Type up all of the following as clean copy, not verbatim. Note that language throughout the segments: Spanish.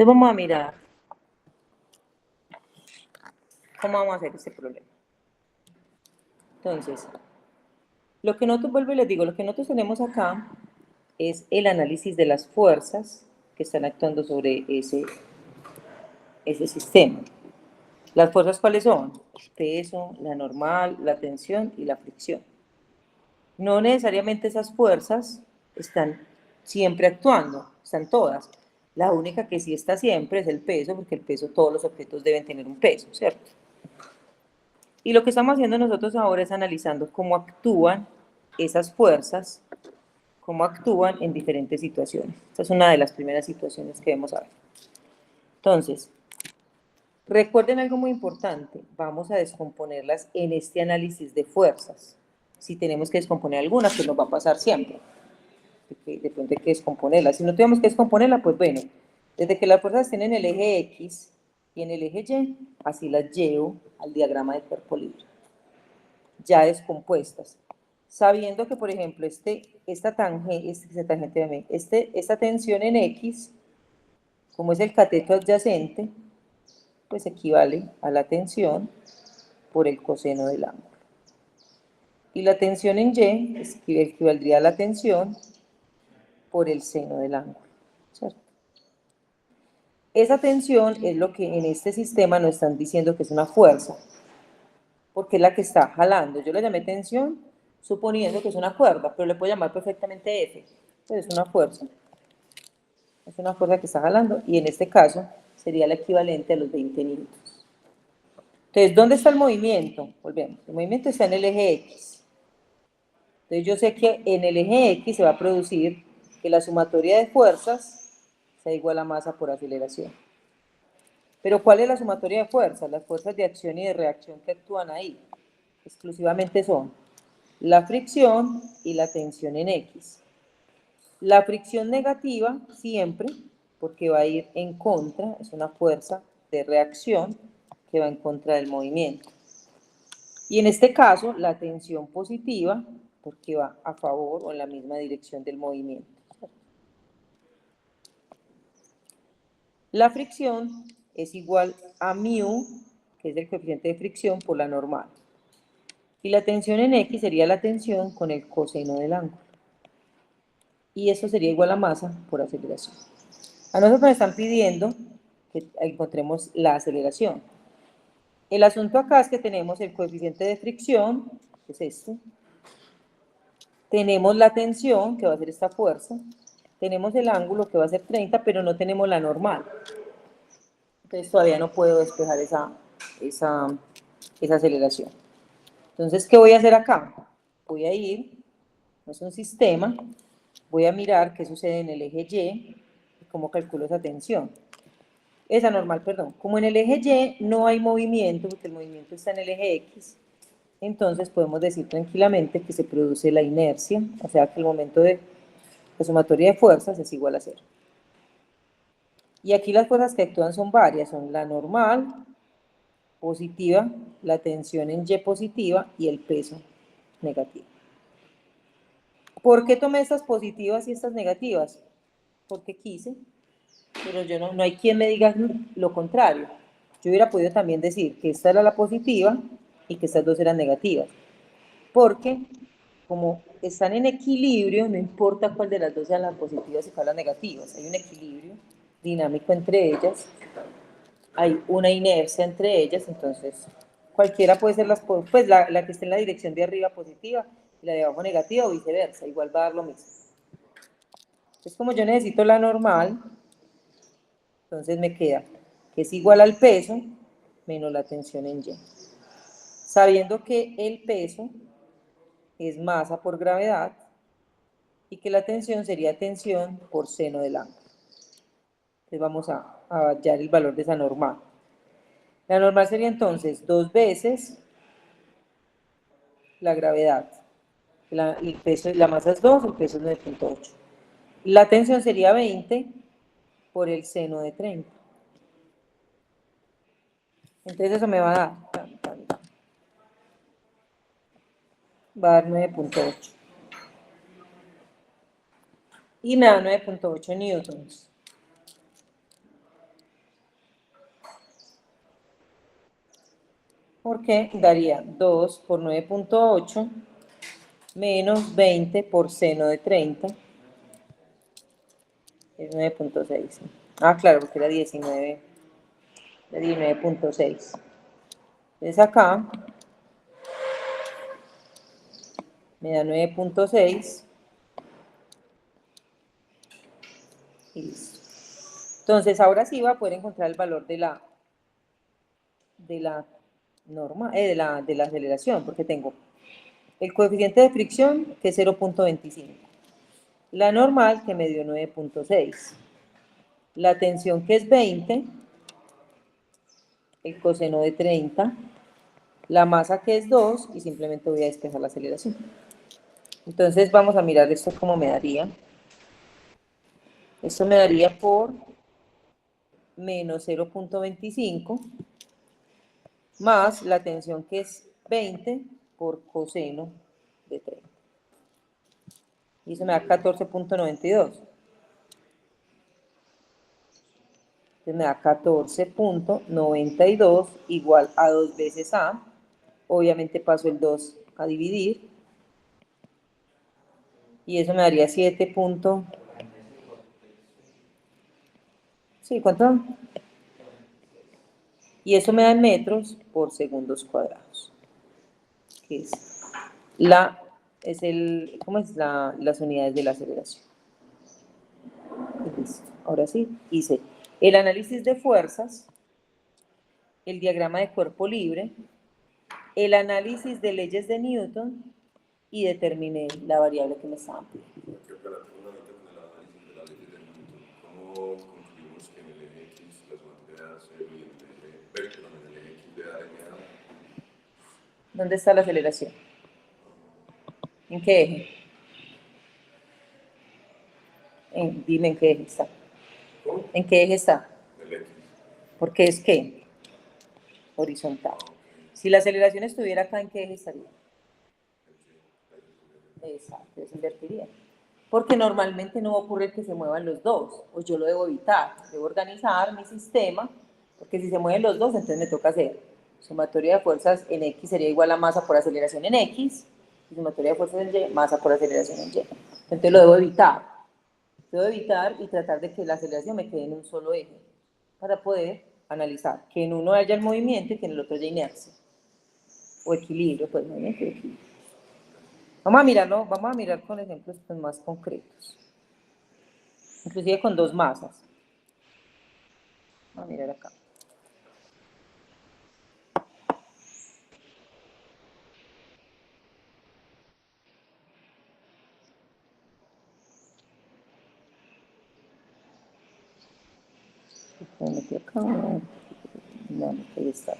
Entonces vamos a mirar cómo vamos a hacer este problema. Entonces, lo que nosotros, vuelvo y les digo, lo que nosotros tenemos acá es el análisis de las fuerzas que están actuando sobre ese sistema. ¿Las fuerzas cuáles son? El peso, la normal, la tensión y la fricción. No necesariamente esas fuerzas están siempre actuando, están todas. La única que sí está siempre es el peso, porque el peso, todos los objetos deben tener un peso, ¿cierto? Y lo que estamos haciendo nosotros ahora es analizando cómo actúan esas fuerzas, cómo actúan en diferentes situaciones. Esta es una de las primeras situaciones que vemos ahora. Entonces, recuerden algo muy importante, vamos a descomponerlas en este análisis de fuerzas. Si tenemos que descomponer algunas, pues nos va a pasar siempre. De pronto hay que descomponerlas. Si no tenemos que descomponerla, pues bueno, desde que las fuerzas estén en el eje X y en el eje Y, así las llevo al diagrama de cuerpo libre, ya descompuestas. Sabiendo que, por ejemplo, esta tensión en X, como es el cateto adyacente, pues equivale a la tensión por el coseno del ángulo. Y la tensión en Y equivaldría a la tensión por el seno del ángulo, ¿cierto? Esa tensión es lo que en este sistema nos están diciendo que es una fuerza, porque es la que está jalando. Yo le llamé tensión suponiendo que es una cuerda, pero le puedo llamar perfectamente F. Pues es una fuerza que está jalando, y en este caso sería el equivalente a los 20 newtons. Entonces, ¿dónde está el movimiento? Volvemos, el movimiento está en el eje X. Entonces yo sé que en el eje X se va a producir que la sumatoria de fuerzas sea igual a masa por aceleración. Pero ¿cuál es la sumatoria de fuerzas? Las fuerzas de acción y de reacción que actúan ahí. Exclusivamente son la fricción y la tensión en X. La fricción negativa siempre, porque va a ir en contra, es una fuerza de reacción que va en contra del movimiento. Y en este caso, la tensión positiva, porque va a favor o en la misma dirección del movimiento. La fricción es igual a μ, que es el coeficiente de fricción, por la normal. Y la tensión en X sería la tensión con el coseno del ángulo. Y eso sería igual a masa por aceleración. A nosotros nos están pidiendo que encontremos la aceleración. El asunto acá es que tenemos el coeficiente de fricción, que es este. Tenemos la tensión, que va a ser esta fuerza. Tenemos el ángulo, que va a ser 30, pero no tenemos la normal. Entonces todavía no puedo despejar esa aceleración. Entonces, ¿qué voy a hacer acá? Voy a ir, no es un sistema, voy a mirar qué sucede en el eje Y y cómo calculo esa tensión. Esa normal, perdón. Como en el eje Y no hay movimiento, porque el movimiento está en el eje X, entonces podemos decir tranquilamente que se produce la inercia, o sea que el momento de la sumatoria de fuerzas es igual a 0. Y aquí las fuerzas que actúan son varias, son la normal, positiva, la tensión en Y positiva y el peso negativo. ¿Por qué tomé estas positivas y estas negativas? Porque quise, pero yo no hay quien me diga lo contrario. Yo hubiera podido también decir que esta era la positiva y que estas dos eran negativas. Porque como están en equilibrio, no importa cuál de las dos sean las positivas y cuál las negativas. Hay un equilibrio dinámico entre ellas, hay una inercia entre ellas, entonces cualquiera puede ser pues la que esté en la dirección de arriba positiva y la de abajo negativa o viceversa, igual va a dar lo mismo. Entonces, como yo necesito la normal, entonces me queda que es igual al peso menos la tensión en Y. Sabiendo que el peso es masa por gravedad y que la tensión sería tensión por seno del ángulo. Entonces vamos a hallar el valor de esa normal. La normal sería entonces 2 veces la gravedad. El peso, la masa es 2, el peso es 9.8. La tensión sería 20 por el seno de 30. Entonces eso me va a dar, va a dar 9.8. Y me da 9.8 newtons. porque daría 2 por 9.8 menos 20 por seno de 30, es 9.6. Ah, claro, porque era 19.6. Entonces acá me da 9.6 y listo. Entonces ahora sí va a poder encontrar el valor de la norma, de la aceleración, porque tengo el coeficiente de fricción, que es 0.25, la normal, que me dio 9.6, la tensión, que es 20, el coseno de 30, la masa, que es 2, y simplemente voy a despejar la aceleración. Entonces vamos a mirar esto cómo me daría. Esto me daría por menos 0.25 más la tensión, que es 20 por coseno de 30. Y eso me da 14.92. Entonces me da 14.92 igual a 2 veces A. Obviamente paso el 2 a dividir. Y eso me daría 7. Sí, ¿cuánto? Y eso me da en metros por segundos cuadrados. Que ¿cómo es las unidades de la aceleración? Listo. Ahora sí, hice el análisis de fuerzas, el diagrama de cuerpo libre, el análisis de leyes de Newton y determiné la variable que me estaban pidiendo. ¿Cómo concluimos que en el eje X la suma da 0 y en el eje, perdón, en el eje X da NA? ¿Dónde está la aceleración? ¿En qué eje? Dime en qué eje está. ¿Cómo? ¿En qué eje está? El X. Porque es que horizontal. Si la aceleración estuviera acá, ¿en qué eje estaría? Exacto, se invertiría. Porque normalmente no va a ocurrir que se muevan los dos, o yo lo debo evitar. Debo organizar mi sistema, porque si se mueven los dos, entonces me toca hacer sumatoria de fuerzas en X sería igual a masa por aceleración en X, y sumatoria de fuerzas en Y, masa por aceleración en Y. Entonces lo debo evitar. Debo evitar y tratar de que la aceleración me quede en un solo eje, para poder analizar que en uno haya el movimiento y que en el otro haya inercia. O equilibrio, pues movimiento y equilibrio. Vamos a mirarlo, vamos a mirar con ejemplos pues, más concretos. Inclusive con dos masas. Vamos a mirar acá. Me metí acá. No, ahí está.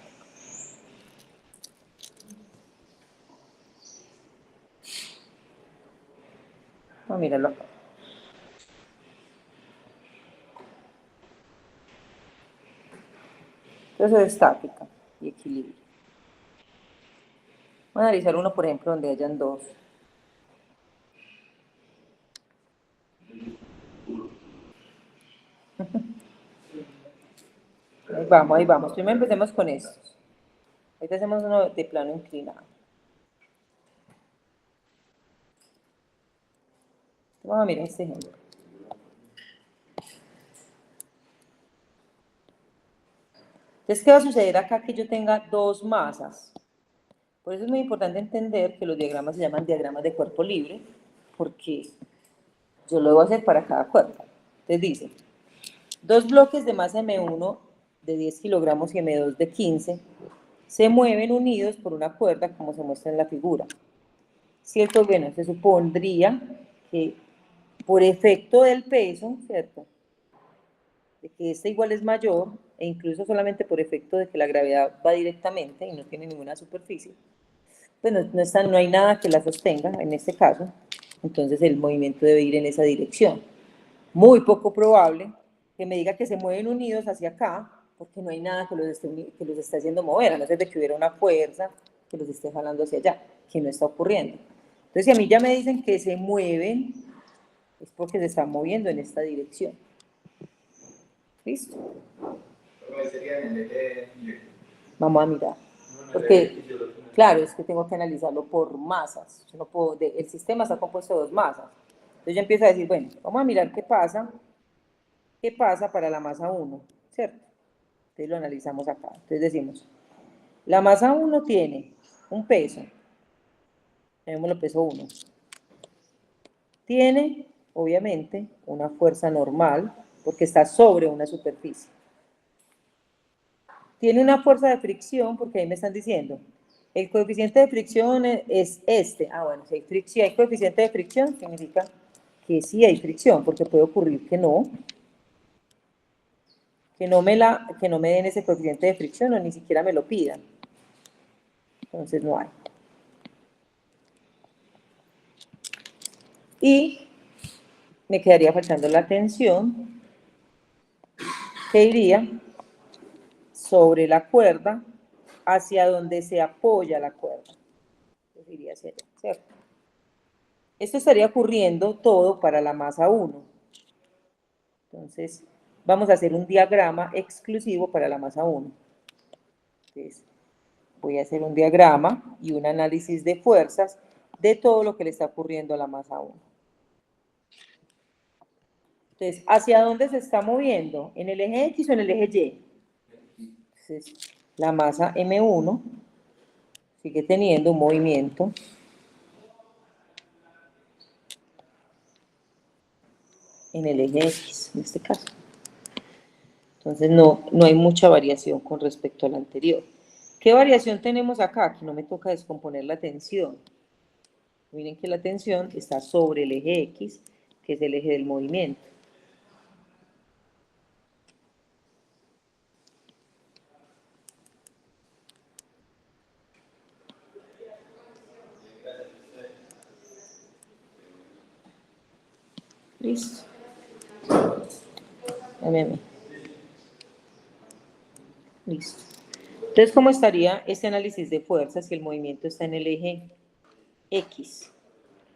Vamos a mirarlo acá. Entonces es estática y equilibrio. Vamos a analizar uno, por ejemplo, donde hayan dos. Ahí vamos, ahí vamos. Primero empecemos con estos. Ahorita hacemos uno de plano inclinado. Vamos a mirar este ejemplo. Entonces, ¿qué va a suceder acá? Que yo tenga dos masas. Por eso es muy importante entender que los diagramas se llaman diagramas de cuerpo libre, porque yo lo debo hacer para cada cuerpo. Entonces dice, dos bloques de masa M1 de 10 kilogramos y M2 de 15 se mueven unidos por una cuerda como se muestra en la figura. ¿Cierto? Bueno, se supondría que por efecto del peso, ¿cierto? De que este igual es mayor, e incluso solamente por efecto de que la gravedad va directamente y no tiene ninguna superficie, pues no hay nada que la sostenga en este caso, entonces el movimiento debe ir en esa dirección. Muy poco probable que me diga que se mueven unidos hacia acá, porque no hay nada que los esté haciendo mover, a no ser de que hubiera una fuerza que los esté jalando hacia allá, que no está ocurriendo. Entonces, si a mí ya me dicen que se mueven, es porque se están moviendo en esta dirección. ¿Listo? ¿Cómo sería en el eje Y? Vamos a mirar. Porque, claro, es que tengo que analizarlo por masas. Yo no puedo, el sistema está compuesto de dos masas. Entonces yo empiezo a decir, bueno, vamos a mirar qué pasa para la masa 1, ¿cierto? Entonces lo analizamos acá. Entonces decimos, la masa 1 tiene un peso, llamémoslo peso 1. Tiene, obviamente, una fuerza normal, porque está sobre una superficie. Tiene una fuerza de fricción, porque ahí me están diciendo, el coeficiente de fricción es este. Ah, bueno, si hay coeficiente de fricción, significa que sí hay fricción, porque puede ocurrir que no me den ese coeficiente de fricción o ni siquiera me lo pidan. Entonces no hay. Y me quedaría faltando la tensión, que iría sobre la cuerda hacia donde se apoya la cuerda. Entonces iría hacia allá, ¿cierto? Esto estaría ocurriendo todo para la masa 1. Entonces, vamos a hacer un diagrama exclusivo para la masa 1. Entonces, voy a hacer un diagrama y un análisis de fuerzas de todo lo que le está ocurriendo a la masa 1. Entonces, ¿hacia dónde se está moviendo? ¿En el eje X o en el eje Y? Entonces, la masa M1 sigue teniendo un movimiento en el eje X, en este caso. Entonces, no hay mucha variación con respecto al anterior. ¿Qué variación tenemos acá? Aquí no me toca descomponer la tensión. Miren que la tensión está sobre el eje X, que es el eje del movimiento. ¿Listo? Listo. Entonces, ¿cómo estaría este análisis de fuerzas si el movimiento está en el eje X?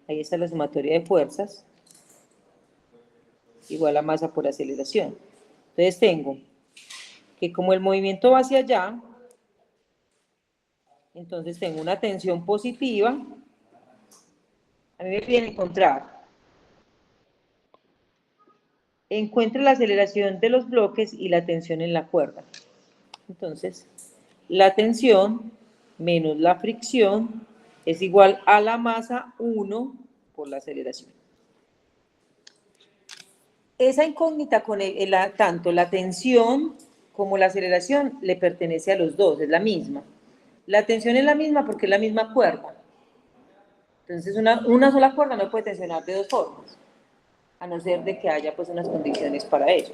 Ahí está la sumatoria de fuerzas, igual a masa por aceleración. Entonces tengo que como el movimiento va hacia allá, entonces tengo una tensión positiva. A mí me piden encuentre la aceleración de los bloques y la tensión en la cuerda. Entonces, la tensión menos la fricción es igual a la masa 1 por la aceleración. Esa incógnita con tanto la tensión como la aceleración le pertenece a los dos, es la misma. La tensión es la misma porque es la misma cuerda. Entonces una sola cuerda no puede tensionar de dos formas, a no ser de que haya pues unas condiciones para ello.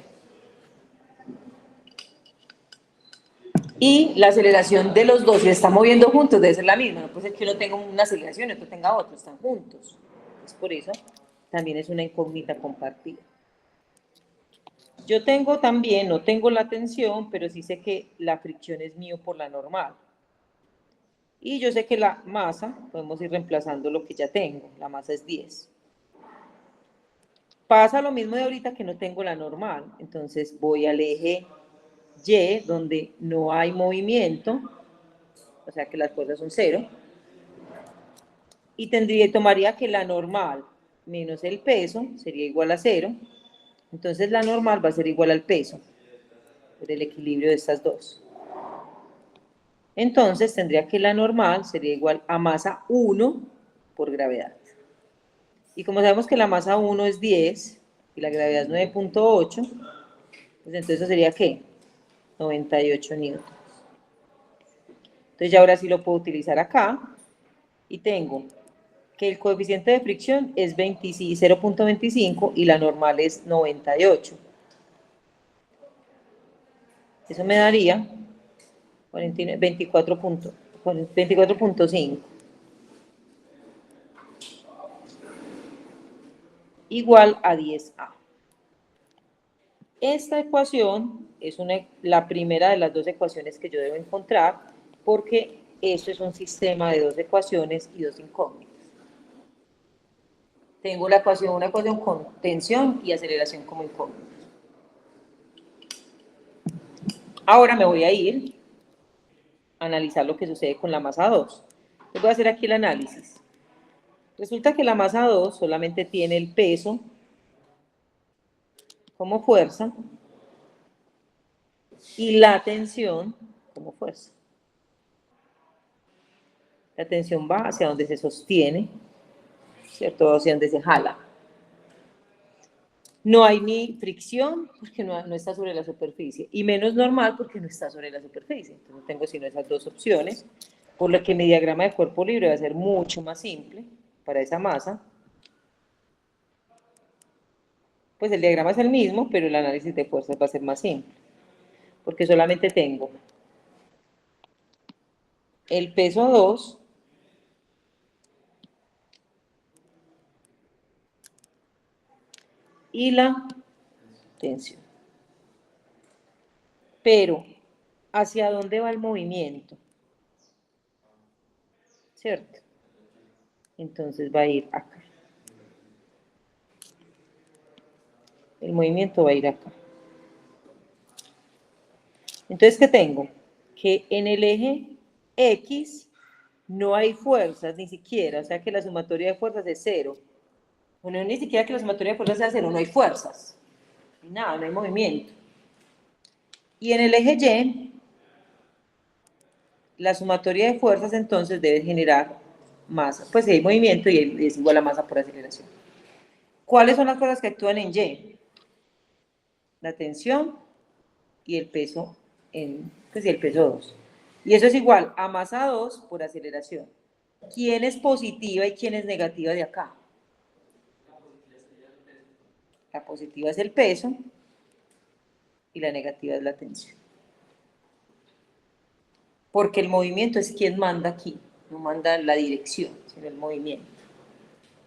Y la aceleración de los dos, si están moviendo juntos, debe ser la misma. No puede ser que uno tenga una aceleración y otro tenga otra, están juntos. Es por eso también es una incógnita compartida. Yo tengo también, no tengo la tensión, pero sí sé que la fricción es mío por la normal. Y yo sé que la masa, podemos ir reemplazando lo que ya tengo, la masa es 10. Pasa lo mismo de ahorita que no tengo la normal, entonces voy al eje Y, donde no hay movimiento, o sea que las fuerzas son 0, y tomaría que la normal menos el peso sería igual a 0, entonces la normal va a ser igual al peso, por el equilibrio de estas dos. Entonces tendría que la normal sería igual a masa 1 por gravedad. Y como sabemos que la masa 1 es 10 y la gravedad es 9.8, pues entonces eso sería ¿qué? 98 newtons. Entonces ya ahora sí lo puedo utilizar acá y tengo que el coeficiente de fricción es 0.25 y la normal es 98. Eso me daría 24.5 igual a 10A. Esta ecuación es la primera de las dos ecuaciones que yo debo encontrar porque esto es un sistema de dos ecuaciones y dos incógnitas. Tengo una ecuación con tensión y aceleración como incógnita. Ahora me voy a ir analizar lo que sucede con la masa 2. Voy a hacer aquí el análisis. Resulta que la masa 2 solamente tiene el peso como fuerza y la tensión como fuerza. La tensión va hacia donde se sostiene, ¿cierto? Hacia donde se jala. No hay ni fricción porque no está sobre la superficie y menos normal porque no está sobre la superficie. Entonces no tengo sino esas dos opciones, por lo que mi diagrama de cuerpo libre va a ser mucho más simple para esa masa. Pues el diagrama es el mismo, pero el análisis de fuerzas va a ser más simple, porque solamente tengo el peso 2 y la tensión. Pero, ¿hacia dónde va el movimiento? ¿Cierto? Entonces va a ir acá. El movimiento va a ir acá. Entonces, ¿qué tengo? Que en el eje X no hay fuerzas ni siquiera, o sea que la sumatoria de fuerzas es 0. No, ni siquiera que la sumatoria de fuerzas sea 0, no hay fuerzas. Nada, no hay movimiento. Y en el eje Y, la sumatoria de fuerzas entonces debe generar masa. Pues si hay movimiento y es igual a masa por aceleración. ¿Cuáles son las fuerzas que actúan en Y? La tensión y el peso pues y el peso 2. Y eso es igual a masa 2 por aceleración. ¿Quién es positiva y quién es negativa de acá? La positiva es el peso y la negativa es la tensión. Porque el movimiento es quien manda aquí, no manda la dirección, sino el movimiento.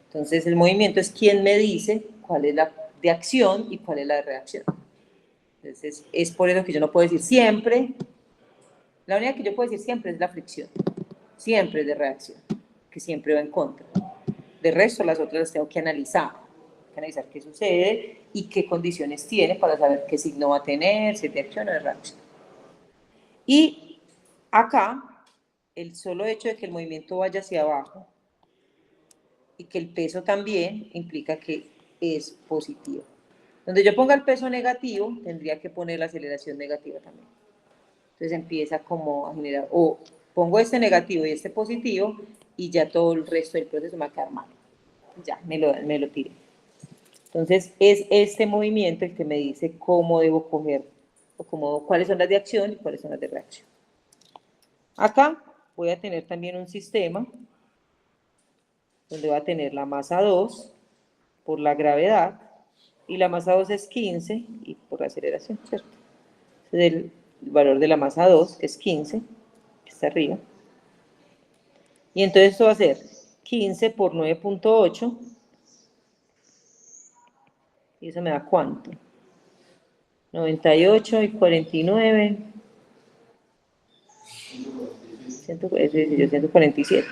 Entonces el movimiento es quien me dice cuál es la de acción y cuál es la de reacción. Entonces es por eso que yo no puedo decir siempre, la única que yo puedo decir siempre es la fricción, siempre es de reacción, que siempre va en contra. De resto las otras las tengo que analizar qué sucede y qué condiciones tiene para saber qué signo va a tener, si es de acción o de reacción. Y acá, el solo hecho de que el movimiento vaya hacia abajo y que el peso también implica que es positivo. Donde yo ponga el peso negativo, tendría que poner la aceleración negativa también. Entonces empieza como a generar, o pongo este negativo y este positivo, y ya todo el resto del proceso me va a quedar mal. Ya, me lo tiré. Entonces es este movimiento el que me dice cómo debo coger, o cuáles son las de acción y cuáles son las de reacción. Acá voy a tener también un sistema donde va a tener la masa 2 por la gravedad, y la masa 2 es 15 y por la aceleración, ¿cierto? Entonces el valor de la masa 2 es 15, que está arriba. Y entonces esto va a ser 15 por 9.8, y eso me da ¿cuánto? 98 y 49, 147,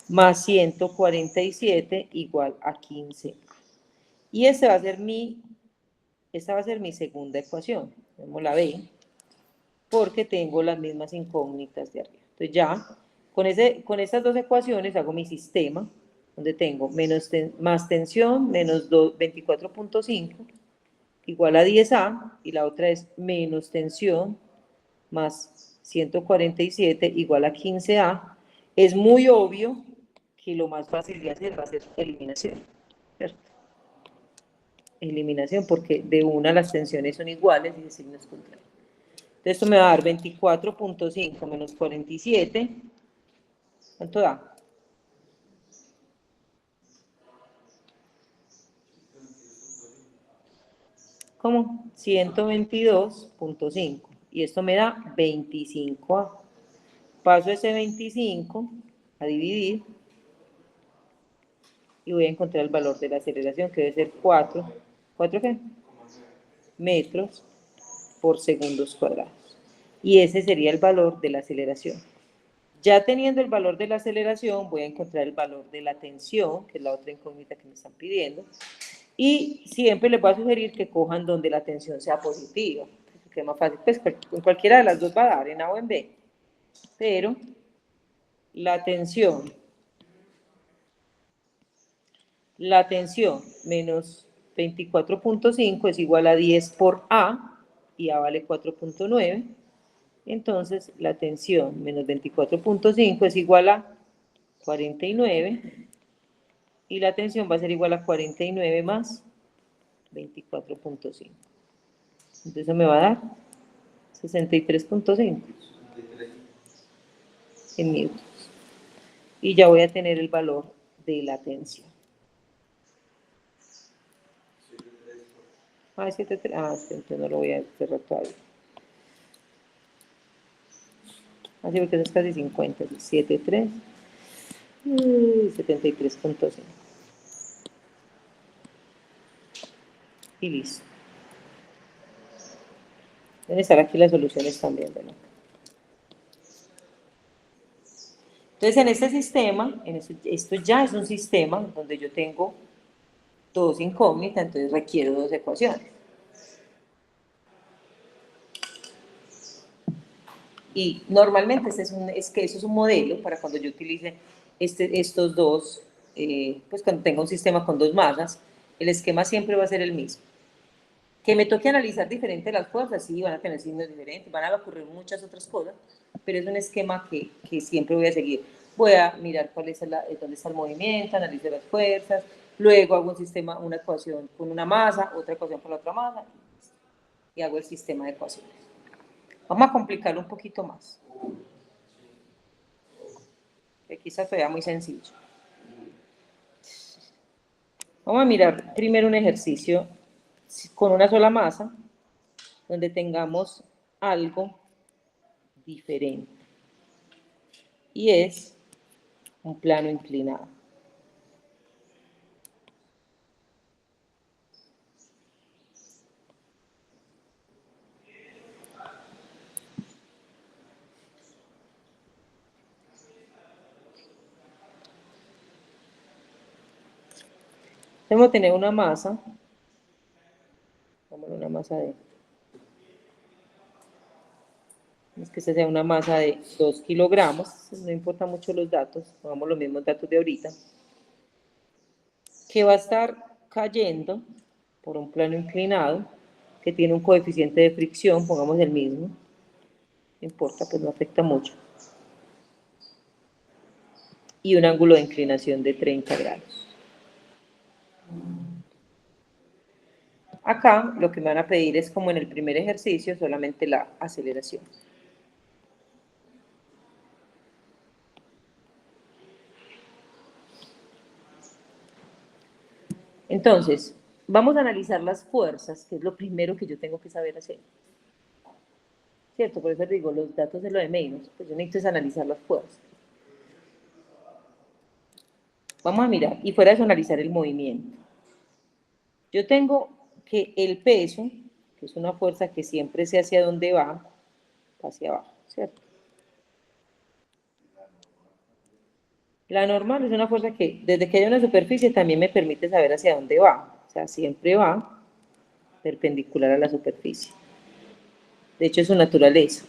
más 147 igual a 15. Y esta va a ser mi segunda ecuación, vemos la B, porque tengo las mismas incógnitas de arriba. Entonces ya, con estas dos ecuaciones hago mi sistema, donde tengo más tensión, menos 24.5, igual a 10A, y la otra es menos tensión, más 147, igual a 15A. Es muy obvio que lo más fácil de hacer va a ser eliminación, ¿cierto? Eliminación, porque de una las tensiones son iguales y de signos contrarios. Entonces esto me va a dar 24.5 menos 47. ¿Cuánto da? ¿Cómo? 122.5. Y esto me da 25A. Paso ese 25 a dividir y voy a encontrar el valor de la aceleración, que debe ser 4. ¿4 qué? Metros por segundos cuadrados. Y ese sería el valor de la aceleración. Ya teniendo el valor de la aceleración, voy a encontrar el valor de la tensión, que es la otra incógnita que me están pidiendo. Y siempre les voy a sugerir que cojan donde la tensión sea positiva, que es más fácil. Pues en cualquiera de las dos va a dar, en A o en B. pero la tensión menos 24.5 es igual a 10 por A, y A vale 4.9. Entonces, la tensión menos 24.5 es igual a 49, y la tensión va a ser igual a 49 más 24.5. Entonces, eso me va a dar 63.5 en newtons. Y ya voy a tener el valor de la tensión. Ah, 7.3. Ah, entonces no lo voy a cerrar todavía. Así porque eso es casi 50. 7.3. 73.5. Y listo. Deben estar aquí las soluciones también, ¿verdad? Entonces, en este sistema, esto ya es un sistema donde yo tengo dos incógnitas, entonces requiero dos ecuaciones. Y normalmente que eso es un modelo para cuando yo utilice estos dos, pues cuando tenga un sistema con dos masas, el esquema siempre va a ser el mismo. Que me toque analizar diferente las fuerzas, sí, van a tener signos diferentes, van a ocurrir muchas otras cosas, pero es un esquema que siempre voy a seguir. Voy a mirar cuál es dónde está el movimiento, analizo las fuerzas, luego hago un sistema, una ecuación con una masa, otra ecuación con la otra masa, y hago el sistema de ecuaciones. Vamos a complicarlo un poquito más. Aquí está todavía muy sencillo. Vamos a mirar primero un ejercicio con una sola masa, donde tengamos algo diferente. Y es un plano inclinado. Debemos tener una masa, vamos a una masa de, es que esta sea una masa de 2 kilogramos, no importa mucho los datos, pongamos los mismos datos de ahorita, que va a estar cayendo por un plano inclinado, que tiene un coeficiente de fricción, pongamos el mismo, no importa, pues no afecta mucho, y un ángulo de inclinación de 30 grados. Acá lo que me van a pedir es, como en el primer ejercicio, solamente la aceleración. Entonces, vamos a analizar las fuerzas, que es lo primero que yo tengo que saber hacer. ¿Cierto? Por eso digo, los datos es lo de menos, pues yo necesito es analizar las fuerzas. Vamos a mirar, y fuera de eso analizar el movimiento. Yo tengo que el peso, que es una fuerza que siempre sé hacia dónde va hacia abajo, ¿cierto? La normal es una fuerza que, desde que hay una superficie, también me permite saber hacia dónde va. O sea, siempre va perpendicular a la superficie. De hecho, es su naturaleza.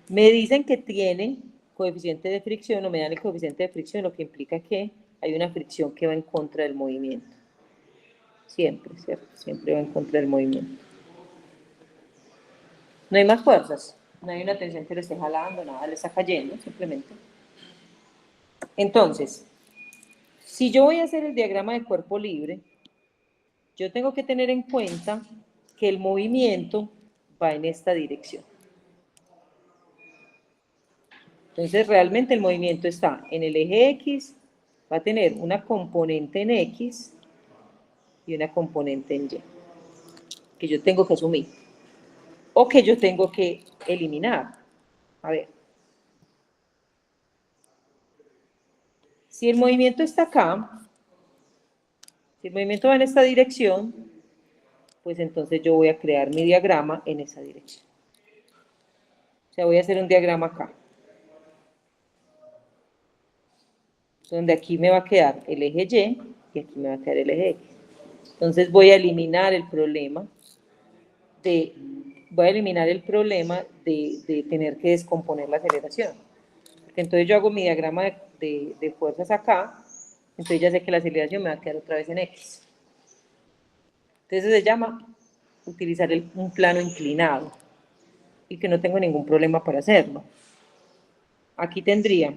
Me dicen que tiene coeficiente de fricción, o me dan el coeficiente de fricción, lo que implica que hay una fricción que va en contra del movimiento. Siempre, ¿cierto? Siempre va en contra del movimiento. No hay más fuerzas, no hay una tensión que le esté jalando, nada, le está cayendo, simplemente. Entonces, si yo voy a hacer el diagrama de cuerpo libre, yo tengo que tener en cuenta que el movimiento va en esta dirección. Entonces, realmente el movimiento está en el eje X, va a tener una componente en X y una componente en Y, que yo tengo que asumir, o que yo tengo que eliminar. A ver. Si el movimiento está acá, si el movimiento va en esta dirección, pues entonces yo voy a crear mi diagrama en esa dirección. O sea, voy a hacer un diagrama acá, donde aquí me va a quedar el eje Y aquí me va a quedar el eje X. Entonces voy a eliminar el problema de voy a eliminar el problema de tener que descomponer la aceleración. Porque entonces yo hago mi diagrama de fuerzas acá, entonces ya sé que la aceleración me va a quedar otra vez en X. Entonces se llama utilizar un plano inclinado y que no tengo ningún problema para hacerlo. Aquí tendría,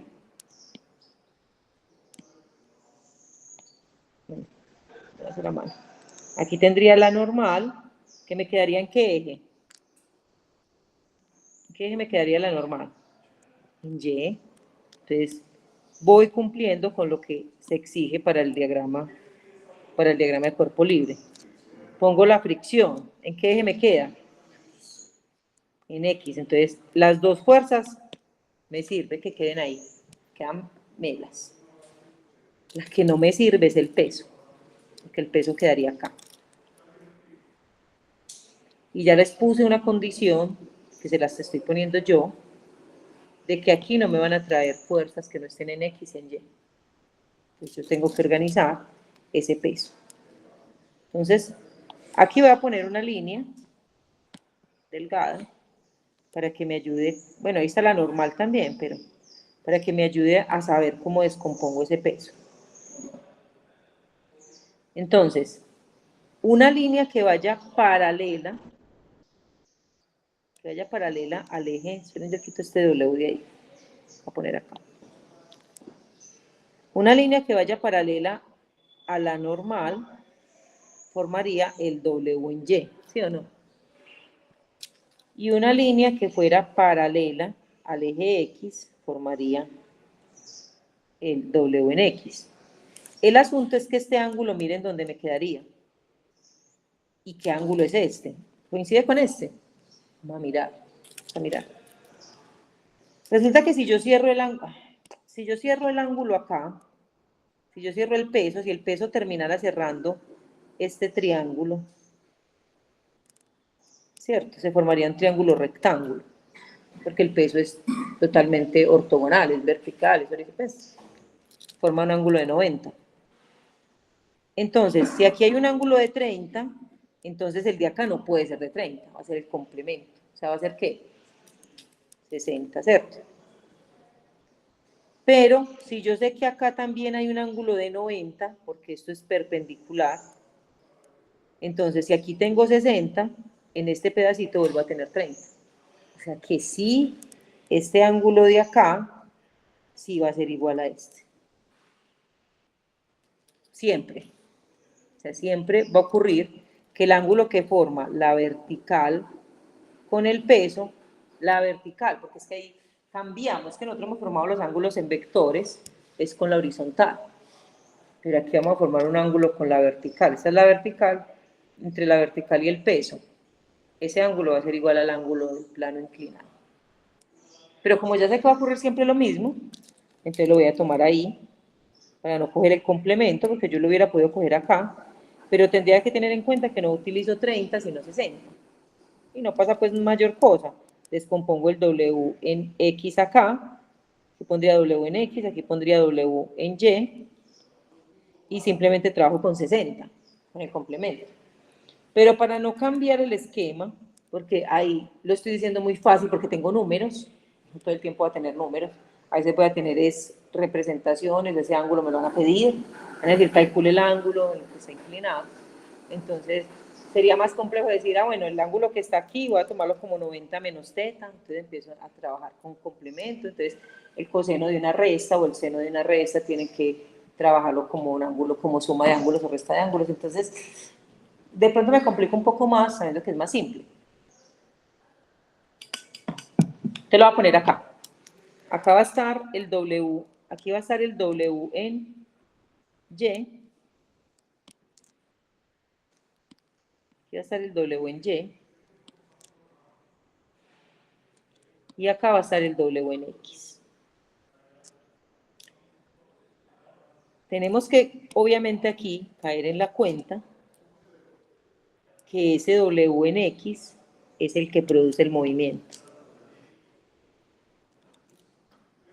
voy a hacer la mano. Aquí tendría la normal, que me quedaría en qué eje. ¿En qué eje me quedaría la normal? En Y. Entonces, voy cumpliendo con lo que se exige para el diagrama de cuerpo libre. Pongo la fricción. ¿En qué eje me queda? En X. Entonces, las dos fuerzas me sirve que queden ahí. Quedan melas. La que no me sirve es el peso, porque el peso quedaría acá. Y ya les puse una condición, que se las estoy poniendo yo, de que aquí no me van a traer fuerzas que no estén en X, en Y. Entonces yo tengo que organizar ese peso. Entonces, aquí voy a poner una línea delgada para que me ayude, bueno, ahí está la normal también, pero para que me ayude a saber cómo descompongo ese peso. Entonces, una línea que vaya paralela al eje, esperen, yo quito este W de ahí, voy a poner acá. Una línea que vaya paralela a la normal formaría el W en Y, ¿sí o no? Y una línea que fuera paralela al eje X formaría el W en X. El asunto es que este ángulo, miren dónde me quedaría. ¿Y qué ángulo es este? ¿Coincide con este? Vamos a mirar, vamos a mirar. Resulta que si yo cierro el ángulo acá, si yo cierro el peso, si el peso terminara cerrando este triángulo, ¿cierto? Se formaría un triángulo rectángulo, porque el peso es totalmente ortogonal, es vertical, es horizontal, pues, forma un ángulo de 90. Entonces, si aquí hay un ángulo de 30, entonces el de acá no puede ser de 30, va a ser el complemento. O sea, va a ser ¿qué? 60, ¿cierto? Pero si yo sé que acá también hay un ángulo de 90, porque esto es perpendicular, entonces si aquí tengo 60, en este pedacito vuelvo a tener 30. O sea que sí, este ángulo de acá sí va a ser igual a este. Siempre. O sea, siempre va a ocurrir que el ángulo que forma la vertical con el peso, la vertical, porque es que ahí cambiamos, que nosotros hemos formado los ángulos en vectores, es con la horizontal. Pero aquí vamos a formar un ángulo con la vertical. Esta es la vertical, entre la vertical y el peso. Ese ángulo va a ser igual al ángulo del plano inclinado. Pero como ya sé que va a ocurrir siempre lo mismo, entonces lo voy a tomar ahí, para no coger el complemento, porque yo lo hubiera podido coger acá, pero tendría que tener en cuenta que no utilizo 30, sino 60. Y no pasa pues mayor cosa. Descompongo el W en X acá, aquí pondría W en X, aquí pondría W en Y simplemente trabajo con 60, con el complemento. Pero para no cambiar el esquema, porque ahí lo estoy diciendo muy fácil porque tengo números, todo el tiempo voy a tener números, ahí se puede tener representaciones, ese ángulo me lo van a pedir, van a decir calcule el ángulo en que está inclinado. Entonces sería más complejo decir, bueno, el ángulo que está aquí voy a tomarlo como 90 menos teta, entonces empiezo a trabajar con complemento, entonces el coseno de una resta o el seno de una resta tienen que trabajarlo como un ángulo, como suma de ángulos o resta de ángulos, entonces de pronto me complico un poco más sabiendo que es más simple. Te lo voy a poner acá. Acá va a estar el W, aquí va a estar el W en Y. Aquí va a estar el W en Y. Y acá va a estar el W en X. Tenemos que, obviamente aquí, caer en la cuenta que ese W en X es el que produce el movimiento.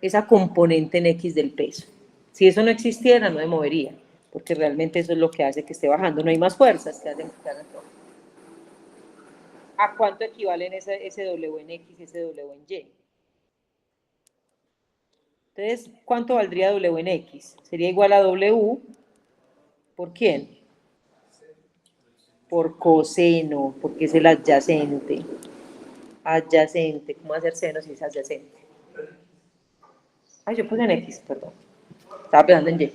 Esa componente en X del peso. Si eso no existiera, no me movería, porque realmente eso es lo que hace que esté bajando. No hay más fuerzas que hacen que hagan todo. ¿A cuánto equivalen ese W en X y ese W en Y? Entonces, ¿cuánto valdría W en X? Sería igual a W, ¿por quién? Por coseno, porque es el adyacente. Adyacente, ¿cómo hacer seno si es adyacente? Ay, yo puse en X, perdón. Estaba pensando en Y,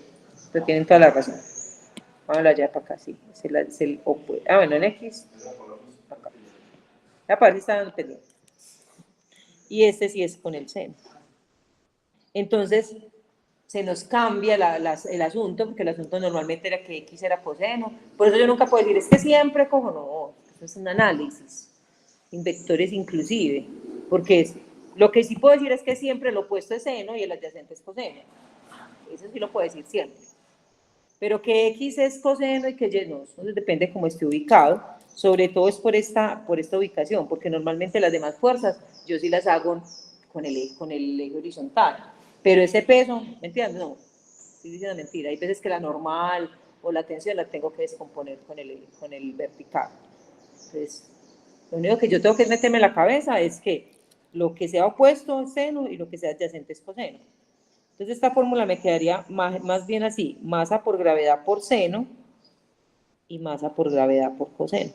pero tienen toda la razón. Vámonos allá para acá, sí. Es el opuesto. Ah, bueno, en X. Acá. La parte está dando pendiente. Y este sí es con el seno. Entonces, se nos cambia el asunto, porque el asunto normalmente era que X era coseno. Por eso yo nunca puedo decir, es que siempre cojo, no, eso es un análisis, en vectores inclusive, porque lo que sí puedo decir es que siempre el opuesto es seno y el adyacente es coseno. Eso sí lo puedo decir siempre. Pero que X es coseno y que Y no, entonces depende de cómo esté ubicado, sobre todo es por esta ubicación, porque normalmente las demás fuerzas yo sí las hago con el eje horizontal, pero ese peso, ¿me entiendes? No, estoy diciendo mentira, hay veces que la normal o la tensión la tengo que descomponer con el vertical. Entonces, lo único que yo tengo que meterme en la cabeza es que lo que sea opuesto es seno y lo que sea adyacente es coseno. Entonces esta fórmula me quedaría más bien así, masa por gravedad por seno y masa por gravedad por coseno.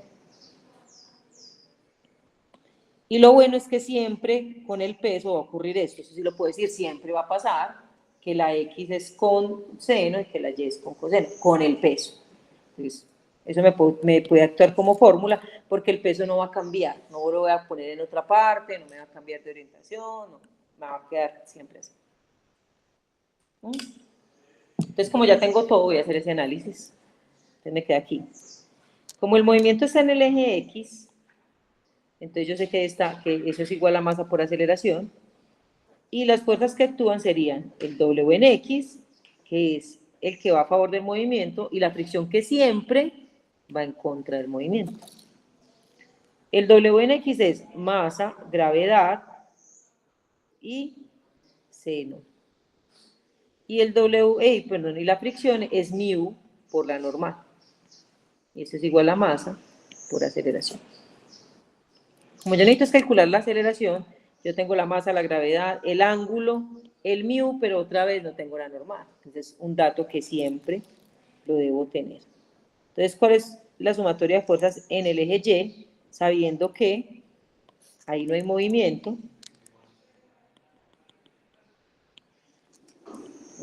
Y lo bueno es que siempre con el peso va a ocurrir esto, eso sí lo puedo decir, siempre va a pasar que la X es con seno y que la Y es con coseno, con el peso. Entonces, eso me puede actuar como fórmula porque el peso no va a cambiar, no lo voy a poner en otra parte, no me va a cambiar de orientación, no, me va a quedar siempre así. Entonces, como ya tengo todo, voy a hacer ese análisis. Entonces me queda aquí. Como el movimiento está en el eje X, entonces yo sé que eso es igual a masa por aceleración, y las fuerzas que actúan serían el W en X, que es el que va a favor del movimiento, y la fricción que siempre va en contra del movimiento. El W en X es masa, gravedad y seno. Y el y la fricción es mu por la normal. Y eso es igual a masa por aceleración. Como yo necesito calcular la aceleración, yo tengo la masa, la gravedad, el ángulo, el mu, pero otra vez no tengo la normal. Entonces, un dato que siempre lo debo tener. Entonces, ¿cuál es la sumatoria de fuerzas en el eje Y? Sabiendo que ahí no hay movimiento.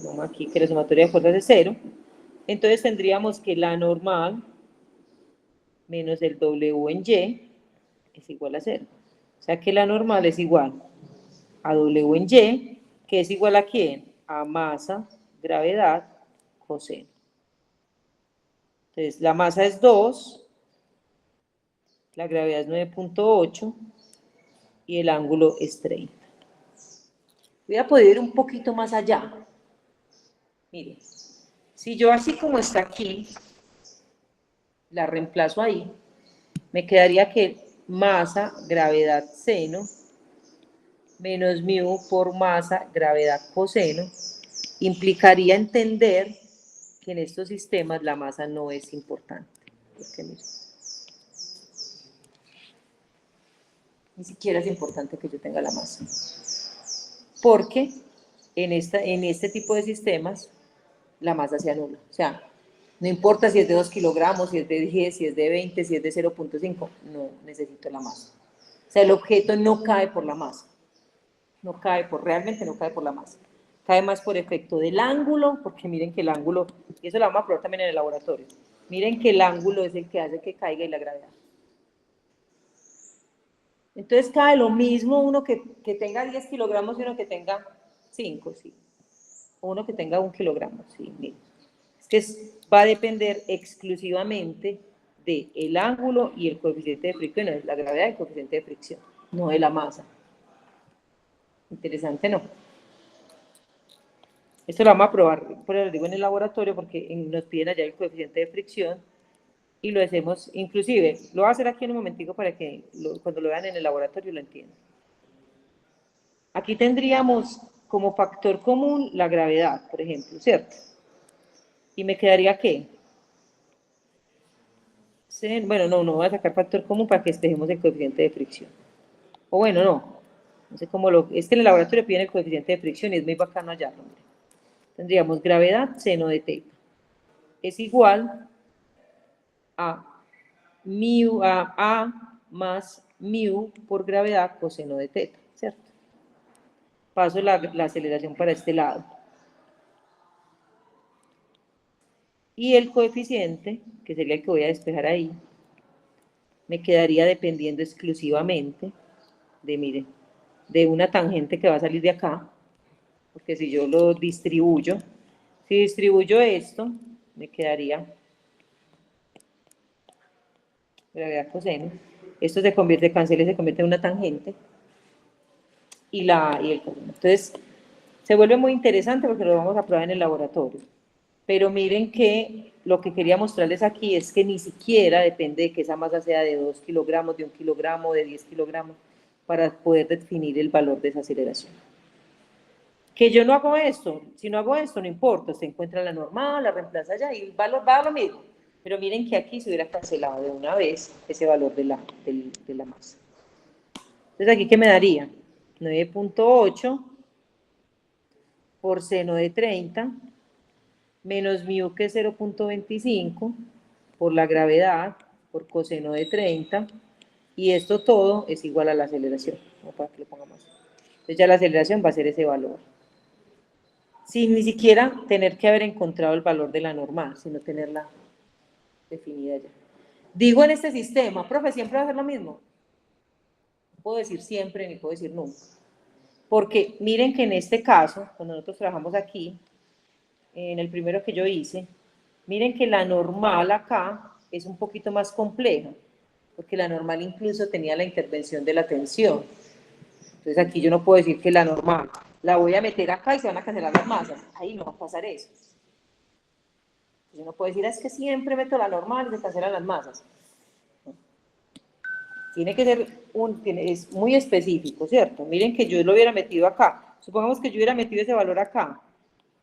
Vamos aquí que la sumatoria de fuerzas es 0. Entonces, tendríamos que la normal menos el W en Y es igual a 0. O sea que la normal es igual a W en Y, que es igual a ¿quién? A masa, gravedad, coseno. Entonces, la masa es 2, la gravedad es 9.8 y el ángulo es 30. Voy a poder ir un poquito más allá. Miren, si yo así como está aquí, la reemplazo ahí, me quedaría que masa, gravedad, seno, menos mu por masa, gravedad, coseno, implicaría entender que en estos sistemas la masa no es importante. Porque ni siquiera es importante que yo tenga la masa. Porque en este tipo de sistemas la masa se anula. O sea, no importa si es de 2 kilogramos, si es de 10, si es de 20, si es de 0.5, no necesito la masa. O sea, el objeto no cae por la masa. Realmente no cae por la masa. Cae más por efecto del ángulo, porque miren que el ángulo, y eso lo vamos a probar también en el laboratorio, miren que el ángulo es el que hace que caiga y la gravedad. Entonces cae lo mismo uno que tenga 10 kilogramos y uno que tenga 5, sí. O uno que tenga 1 kilogramo, sí. Miren. Es que va a depender exclusivamente del ángulo y el coeficiente de fricción, no es la gravedad y el coeficiente de fricción, no de la masa. Interesante, ¿no? Esto lo vamos a probar, pero lo digo en el laboratorio porque nos piden allá el coeficiente de fricción y lo hacemos, inclusive, lo voy a hacer aquí en un momentico para que cuando lo vean en el laboratorio lo entiendan. Aquí tendríamos como factor común la gravedad, por ejemplo, ¿cierto? Y me quedaría ¿qué? Bueno, no voy a sacar factor común para que despejemos el coeficiente de fricción. O bueno, no sé cómo es que en el laboratorio piden el coeficiente de fricción y es muy bacano hallarlo. Mire. Tendríamos gravedad seno de teta es igual a a más mu por gravedad coseno de teta, ¿cierto? Paso la aceleración para este lado. Y el coeficiente, que sería el que voy a despejar ahí, me quedaría dependiendo exclusivamente de, miren, de una tangente que va a salir de acá, porque si yo lo distribuyo, si distribuyo esto, me quedaría gravedad coseno. Esto se convierte, cancela y se convierte en una tangente. Y el coseno. Entonces, se vuelve muy interesante porque lo vamos a probar en el laboratorio. Pero miren que lo que quería mostrarles aquí es que ni siquiera depende de que esa masa sea de 2 kilogramos, de 1 kilogramo, de 10 kilogramos, para poder definir el valor de esa aceleración. Que yo no hago esto, si no hago esto no importa, se encuentra la normal, la reemplaza allá y el valor va a lo mismo. Pero miren que aquí se hubiera cancelado de una vez ese valor de la masa. Entonces aquí, ¿qué me daría? 9.8 por seno de 30 menos mu que es 0.25 por la gravedad por coseno de 30 y esto todo es igual a la aceleración. No para que lo ponga más. Entonces ya la aceleración va a ser ese valor. Sin ni siquiera tener que haber encontrado el valor de la normal, sino tenerla definida ya. Digo en este sistema, profe, siempre va a ser lo mismo. No puedo decir siempre ni puedo decir nunca. Porque miren que en este caso, cuando nosotros trabajamos aquí, en el primero que yo hice, miren que la normal acá es un poquito más compleja, porque la normal incluso tenía la intervención de la tensión. Entonces aquí yo no puedo decir que la normal la voy a meter acá y se van a cancelar las masas. Ahí no va a pasar eso. Yo no puedo decir, es que siempre meto la normal y se cancelan las masas. Tiene que ser es muy específico, ¿cierto? Miren que yo lo hubiera metido acá. Supongamos que yo hubiera metido ese valor acá.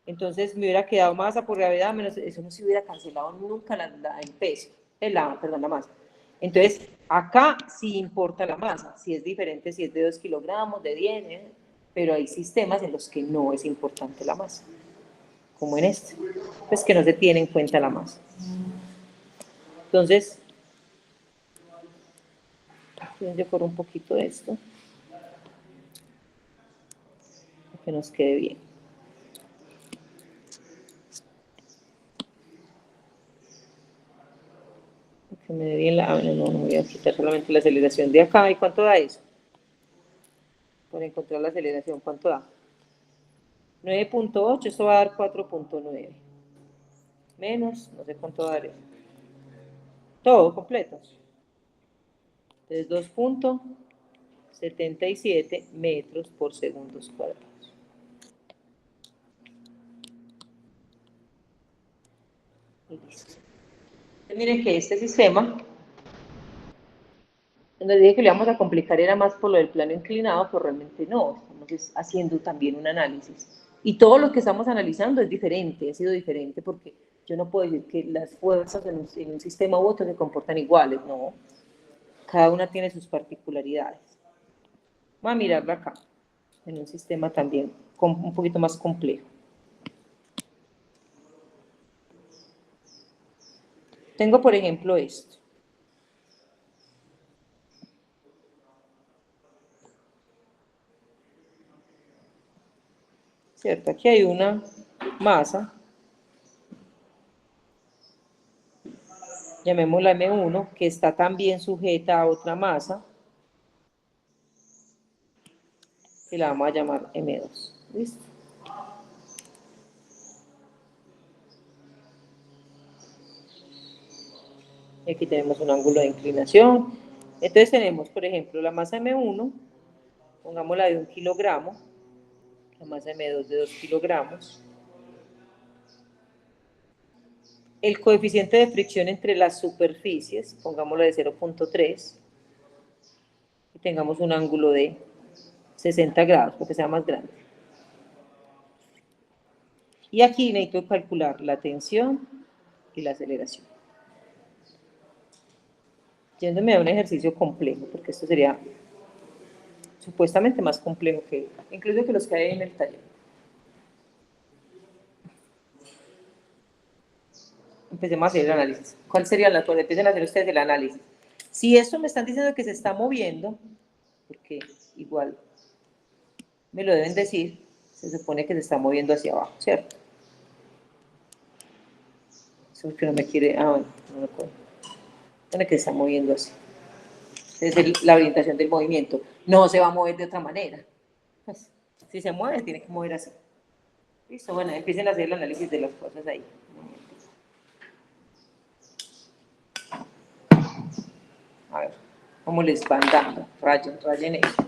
Entonces me hubiera quedado masa por gravedad, menos, eso no se hubiera cancelado nunca el peso, perdón, la masa. Entonces, acá sí importa la masa, si es diferente, si es de 2 kilogramos, de 10, pero hay sistemas en los que no es importante la masa, como en este, pues que no se tiene en cuenta la masa. Entonces, yo corro un poquito de esto, para que nos quede bien. Que me dé bien no voy a quitar solamente la aceleración de acá. ¿Y cuánto da eso? Por encontrar la aceleración, ¿cuánto da? 9.8, esto va a dar 4.9. Menos, no sé cuánto daré. Todo completo. Entonces 2.77 metros por segundos cuadrados. Y listo. Entonces, miren que este sistema, donde dije que le íbamos a complicar era más por lo del plano inclinado, pero realmente no, estamos haciendo también un análisis. Y todo lo que estamos analizando es diferente, ha sido diferente, porque yo no puedo decir que las fuerzas en un sistema u otro se comportan iguales, no. Cada una tiene sus particularidades. Voy a mirarlo acá, en un sistema también un poquito más complejo. Tengo, por ejemplo, esto. ¿Cierto? Aquí hay una masa, llamémosla M1, que está también sujeta a otra masa, y la vamos a llamar M2. ¿Listo? Y aquí tenemos un ángulo de inclinación. Entonces tenemos, por ejemplo, la masa M1, pongámosla de 1 kilogramo, la masa M2 de 2 kilogramos. El coeficiente de fricción entre las superficies, pongámoslo de 0.3, y tengamos un ángulo de 60 grados, porque sea más grande. Y aquí necesito calcular la tensión y la aceleración. yéndome a un ejercicio complejo, porque esto sería supuestamente más complejo que, incluso que los que hay en el taller. Empecemos a hacer el análisis. ¿Cuál sería la cosa? Empiecen a hacer ustedes el análisis. Si esto me están diciendo que se está moviendo, porque igual me lo deben decir, se supone que se está moviendo hacia abajo, ¿cierto? Eso es que no me quiere, bueno, no me acuerdo. Tiene que se está moviendo así. Es la orientación del movimiento. No se va a mover de otra manera. Pues, si se mueve, tiene que mover así. Listo, bueno, empiecen a hacer el análisis de las cosas ahí. A ver, ¿cómo les van dando? Rayen eso.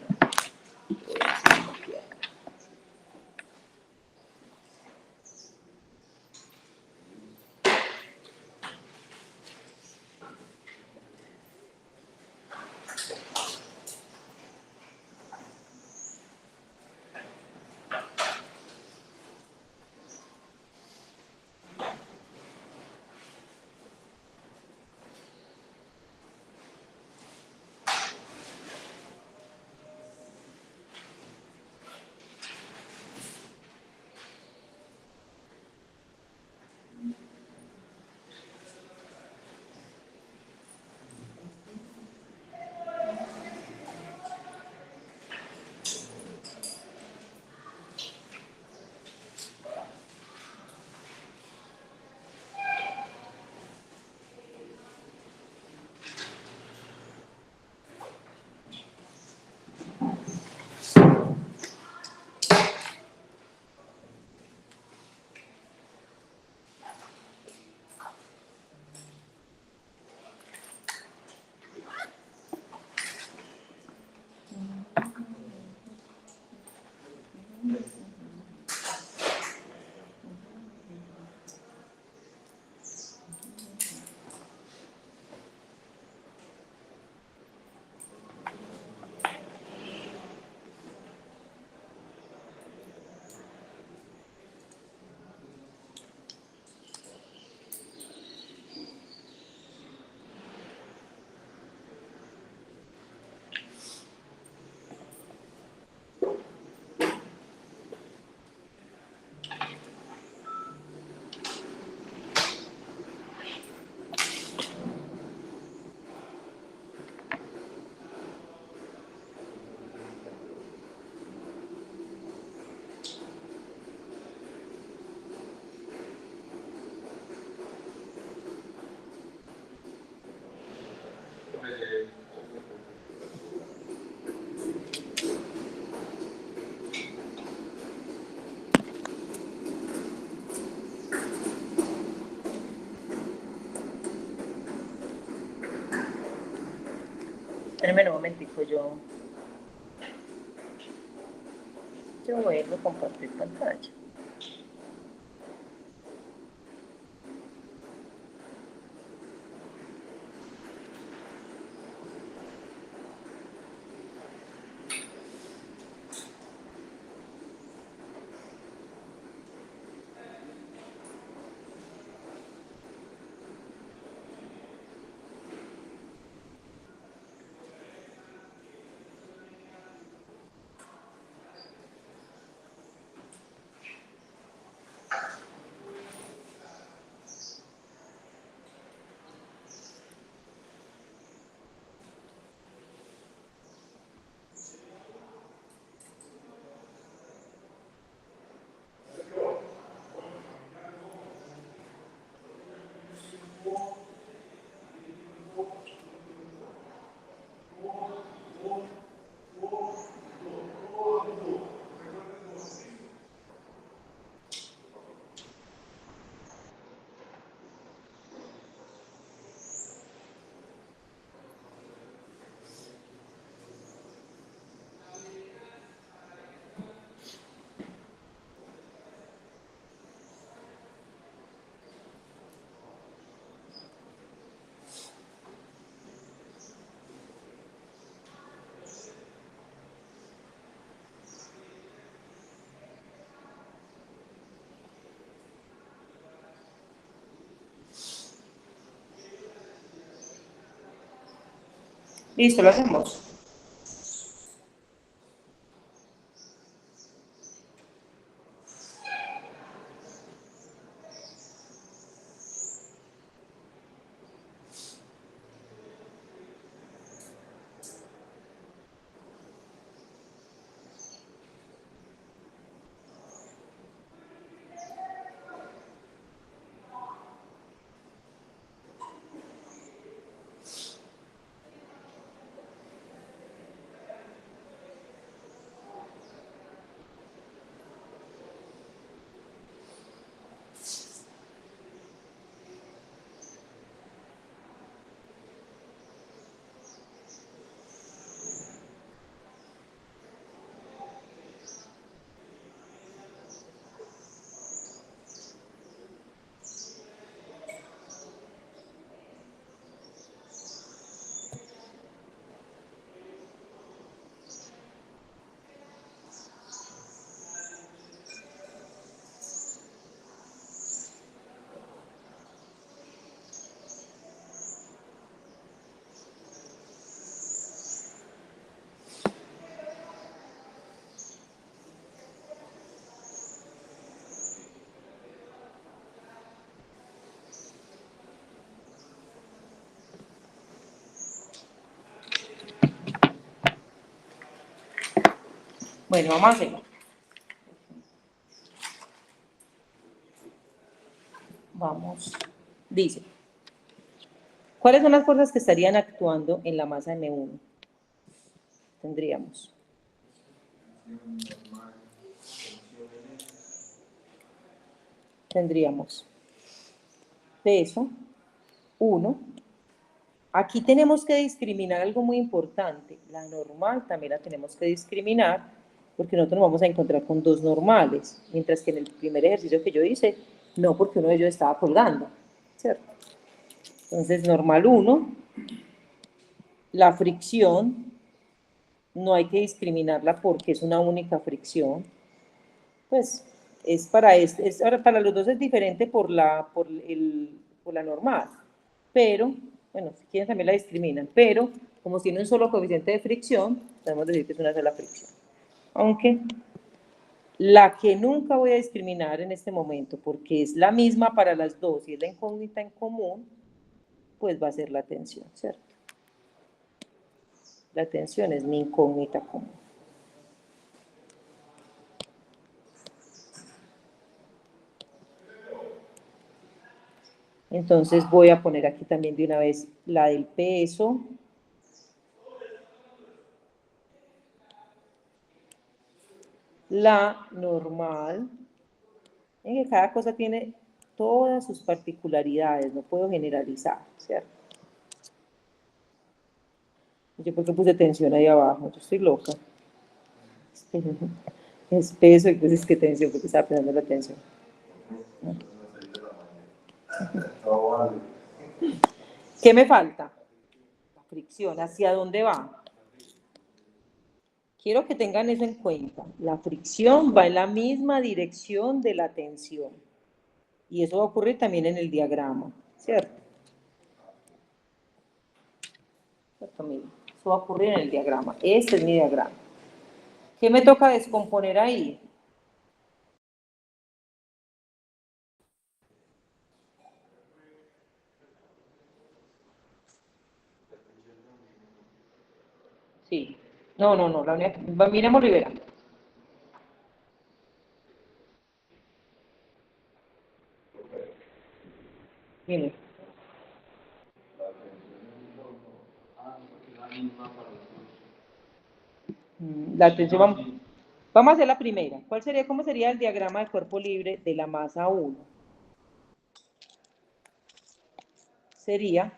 Espérenme un momentico, yo vuelvo a compartir pantalla. Listo, lo hacemos. Bueno, vamos a hacerlo. Vamos. Dice, ¿cuáles son las fuerzas que estarían actuando en la masa M1? Tendríamos. Tendríamos peso, 1. Aquí tenemos que discriminar algo muy importante. La normal también la tenemos que discriminar porque nosotros nos vamos a encontrar con dos normales, mientras que en el primer ejercicio que yo hice, no, porque uno de ellos estaba colgando, ¿cierto? Entonces, normal 1, la fricción, no hay que discriminarla porque es una única fricción, pues ahora para los dos es diferente por la normal, pero, bueno, si quieren también la discriminan, pero como tiene un solo coeficiente de fricción, podemos decir que es una sola fricción. Aunque la que nunca voy a discriminar en este momento, porque es la misma para las dos y es la incógnita en común, pues va a ser la tensión, ¿cierto? La tensión es mi incógnita común. Entonces voy a poner aquí también de una vez la del peso. La normal, en que cada cosa tiene todas sus particularidades, no puedo generalizar, ¿cierto? Yo porque puse tensión ahí abajo, yo estoy loca. Es peso, entonces qué tensión, porque estaba pensando en la tensión. ¿Qué me falta? La fricción, ¿hacia dónde va? Quiero que tengan eso en cuenta. La fricción va en la misma dirección de la tensión. Y eso va a ocurrir también en el diagrama, ¿cierto? ¿Cierto, miren? Eso va a ocurrir en el diagrama. Este es mi diagrama. ¿Qué me toca descomponer ahí? Sí. No, la unidad, miremos Rivera. Miren. La tensión, vamos a hacer la primera. ¿Cómo sería el diagrama de cuerpo libre de la masa 1? Sería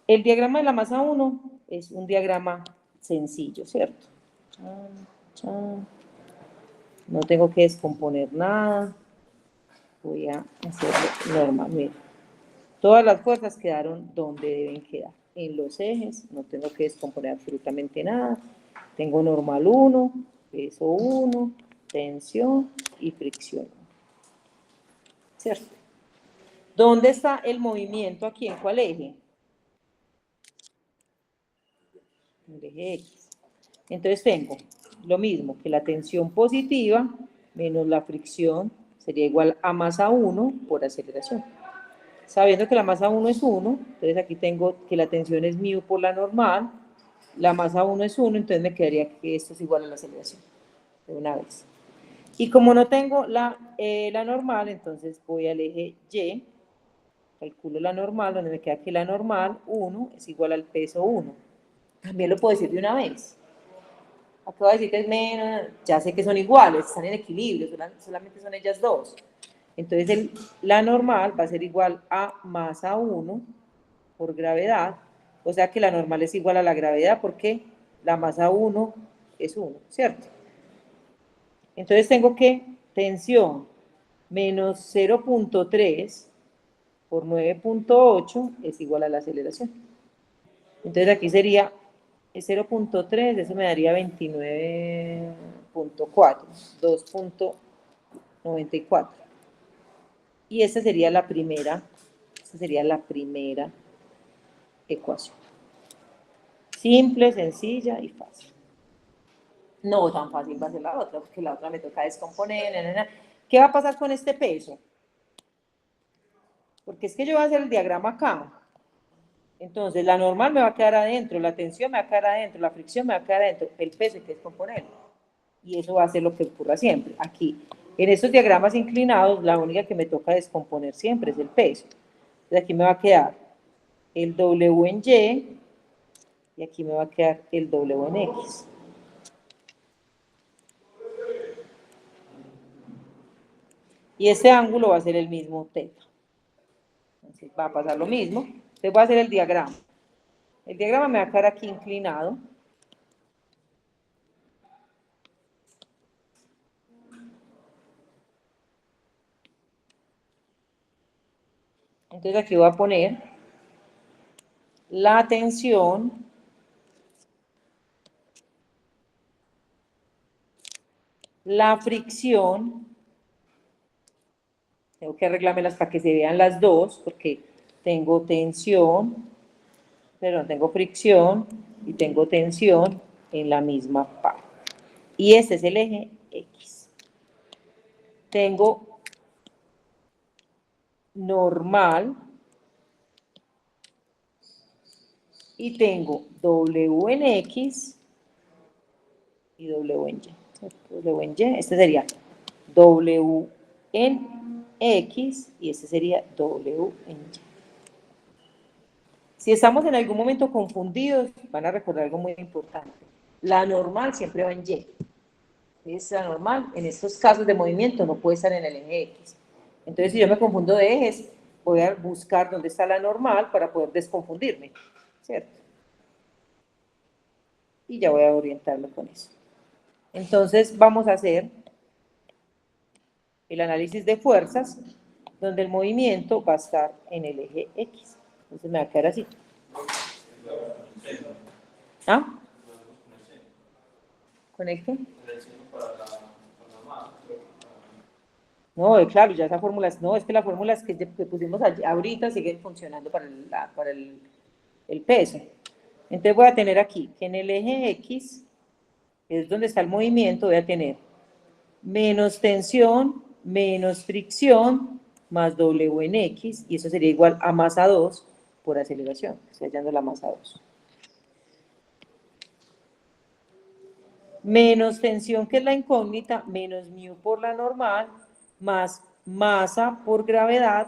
el diagrama de la masa 1 es un diagrama sencillo, ¿cierto? No tengo que descomponer nada. Voy a hacerlo normal. Miren. Todas las fuerzas quedaron donde deben quedar. En los ejes no tengo que descomponer absolutamente nada. Tengo normal 1, peso 1, tensión y fricción. ¿Cierto? ¿Dónde está el movimiento aquí? ¿En cuál eje? En el eje X. Entonces tengo lo mismo que la tensión positiva menos la fricción sería igual a masa 1 por aceleración. Sabiendo que la masa 1 es 1, entonces aquí tengo que la tensión es μ por la normal, la masa 1 es 1, entonces me quedaría que esto es igual a la aceleración, de una vez. Y como no tengo la normal, entonces voy al eje Y, calculo la normal, donde me queda que la normal, 1, es igual al peso 1. También lo puedo decir de una vez. Acabo de decir que es menos, ya sé que son iguales, están en equilibrio, solamente son ellas dos. Entonces la normal va a ser igual a masa 1 por gravedad, o sea que la normal es igual a la gravedad porque la masa 1 es 1, ¿cierto? Entonces tengo que tensión menos 0.3 por 9.8 es igual a la aceleración. Entonces aquí sería 0.3, eso me daría 29.4, 2.94. Y esta sería la primera ecuación. Simple, sencilla y fácil. No tan fácil va a ser la otra, porque la otra me toca descomponer. ¿Qué va a pasar con este peso? Porque es que yo voy a hacer el diagrama acá. Entonces, la normal me va a quedar adentro, la tensión me va a quedar adentro, la fricción me va a quedar adentro, el peso hay que descomponerlo. Y eso va a ser lo que ocurra siempre. Aquí, en estos diagramas inclinados, la única que me toca descomponer siempre es el peso. Entonces, aquí me va a quedar el W en Y y aquí me va a quedar el W en X. Y este ángulo va a ser el mismo teta. Entonces, va a pasar lo mismo. Entonces, voy a hacer el diagrama. El diagrama me va a quedar aquí inclinado. Entonces aquí voy a poner la tensión la fricción, tengo que arreglármelas para que se vean las dos, porque tengo tensión, perdón, tengo fricción y tengo tensión en la misma parte. Y este es el eje X. Tengo normal y tengo W en X y W en Y. W en Y, este sería W en X y este sería W en Y. Si estamos en algún momento confundidos, van a recordar algo muy importante. La normal siempre va en Y. Es la normal. En estos casos de movimiento no puede estar en el eje X. Entonces, si yo me confundo de ejes, voy a buscar dónde está la normal para poder desconfundirme, ¿cierto? Y ya voy a orientarme con eso. Entonces, vamos a hacer el análisis de fuerzas, donde el movimiento va a estar en el eje X. Entonces, me va a quedar así. ¿Ah? ¿Conecte? No, claro, ya esa fórmula, no, es que las fórmulas que pusimos ahorita siguen funcionando para el peso. Entonces voy a tener aquí que en el eje X, es donde está el movimiento, voy a tener menos tensión, menos fricción, más W en X, y eso sería igual a masa 2 por aceleración. Estoy hallando la masa 2. Menos tensión, que es la incógnita, menos μ por la normal, más masa por gravedad,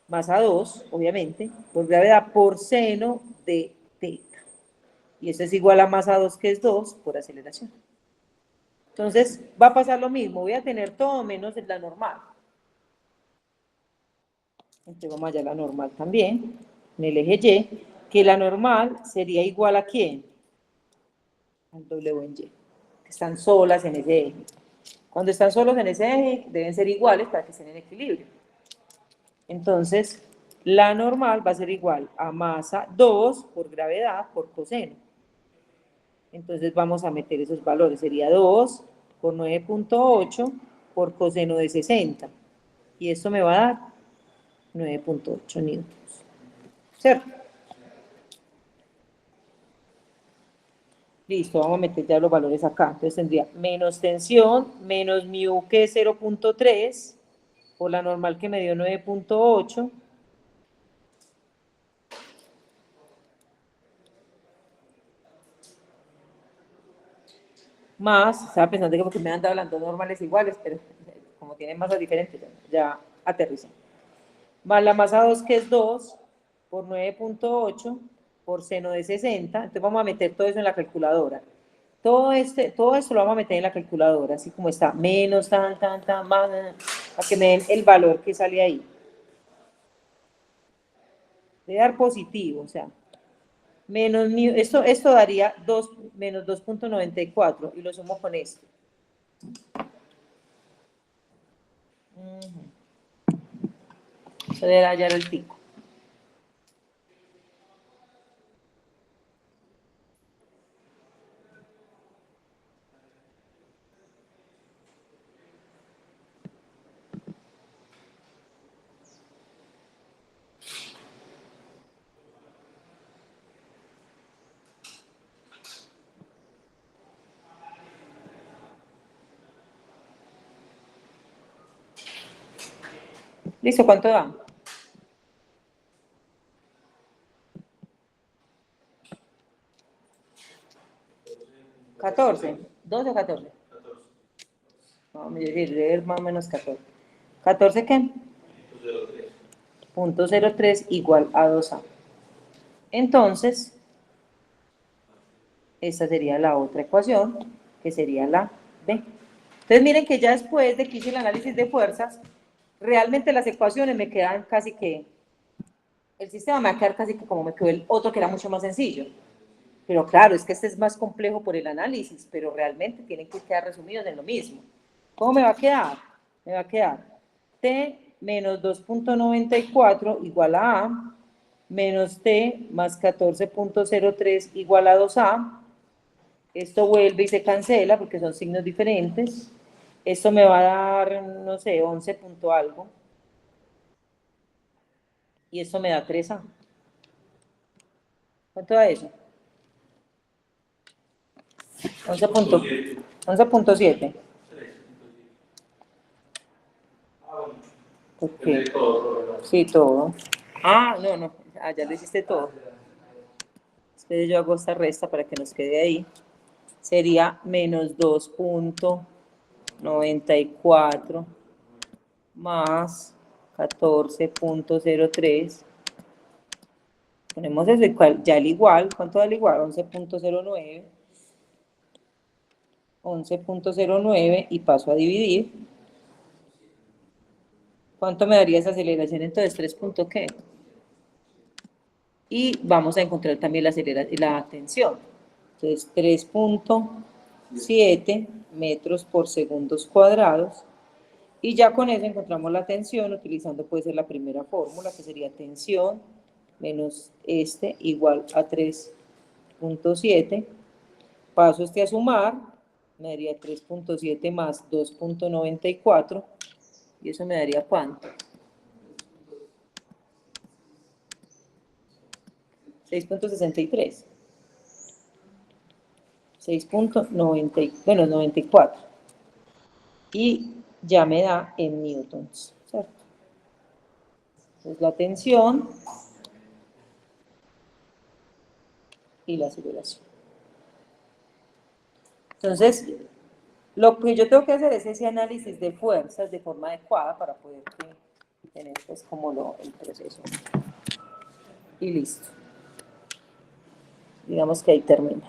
masa 2, obviamente, por gravedad, por seno de teta. Y eso es igual a masa 2, que es 2, por aceleración. Entonces, va a pasar lo mismo, voy a tener todo menos la normal. Entonces, vamos allá a la normal también, en el eje Y, que la normal sería igual a ¿quién? Al W en Y, que están solas en ese eje. Cuando están solos en ese eje, deben ser iguales para que estén en equilibrio. Entonces, la normal va a ser igual a masa 2 por gravedad por coseno. Entonces, vamos a meter esos valores. Sería 2 por 9.8 por coseno de 60. Y esto me va a dar 9.8 newtons. ¿Cierto? Listo, vamos a meter ya los valores acá. Entonces tendría menos tensión, menos mu que es 0.3, por la normal que me dio 9.8. Más, estaba pensando que porque me han dado las dos normales iguales, pero como tienen masas diferentes, ya aterrizan. Más la masa 2 que es 2 por 9.8 por seno de 60. Entonces vamos a meter todo eso en la calculadora. Todo esto lo vamos a meter en la calculadora, así como está, menos, más, para que me den el valor que sale ahí. Debe dar positivo, o sea, menos esto daría menos 2.94 y lo sumo con esto. Eso debe hallar el pico. ¿Listo? ¿Cuánto da? ¿14? ¿12 o 14? Vamos a decir, más o menos 14. ¿14 qué? 0.03 igual a 2A. Entonces, esta sería la otra ecuación, que sería la B. Entonces, miren que ya después de que hice el análisis de fuerzas, realmente las ecuaciones me quedan casi que, el sistema me va a quedar casi que como me quedó el otro que era mucho más sencillo. Pero claro, es que este es más complejo por el análisis, pero realmente tienen que quedar resumidos en lo mismo. ¿Cómo me va a quedar? Me va a quedar T menos 2.94 igual a A, menos T más 14.03 igual a 2A. Esto vuelve y se cancela porque son signos diferentes. Esto me va a dar, no sé, 11 punto algo. Y esto me da 3A. ¿Cuánto da eso? 11.7. Ok. Sí, todo. Ah, no. Ah, ya lo hiciste todo. Entonces yo hago esta resta para que nos quede ahí. Sería menos 2.94 más 14.03. Ponemos eso igual, ya el igual. ¿Cuánto da el igual? 11.09. 11.09 y paso a dividir. ¿Cuánto me daría esa aceleración? Entonces, 3. ¿Qué? Y vamos a encontrar también la tensión. Entonces, 3.7 metros por segundos cuadrados. Y ya con eso encontramos la tensión utilizando puede ser la primera fórmula, que sería tensión menos igual a 3.7. Paso a sumar, me daría 3.7 más 2.94. ¿Y eso me daría cuánto? 6.63. 94. Y ya me da en newtons, ¿cierto? Entonces la tensión y la aceleración. Entonces, lo que yo tengo que hacer es ese análisis de fuerzas de forma adecuada para poder tener pues como el proceso. Y listo. Digamos que ahí termina.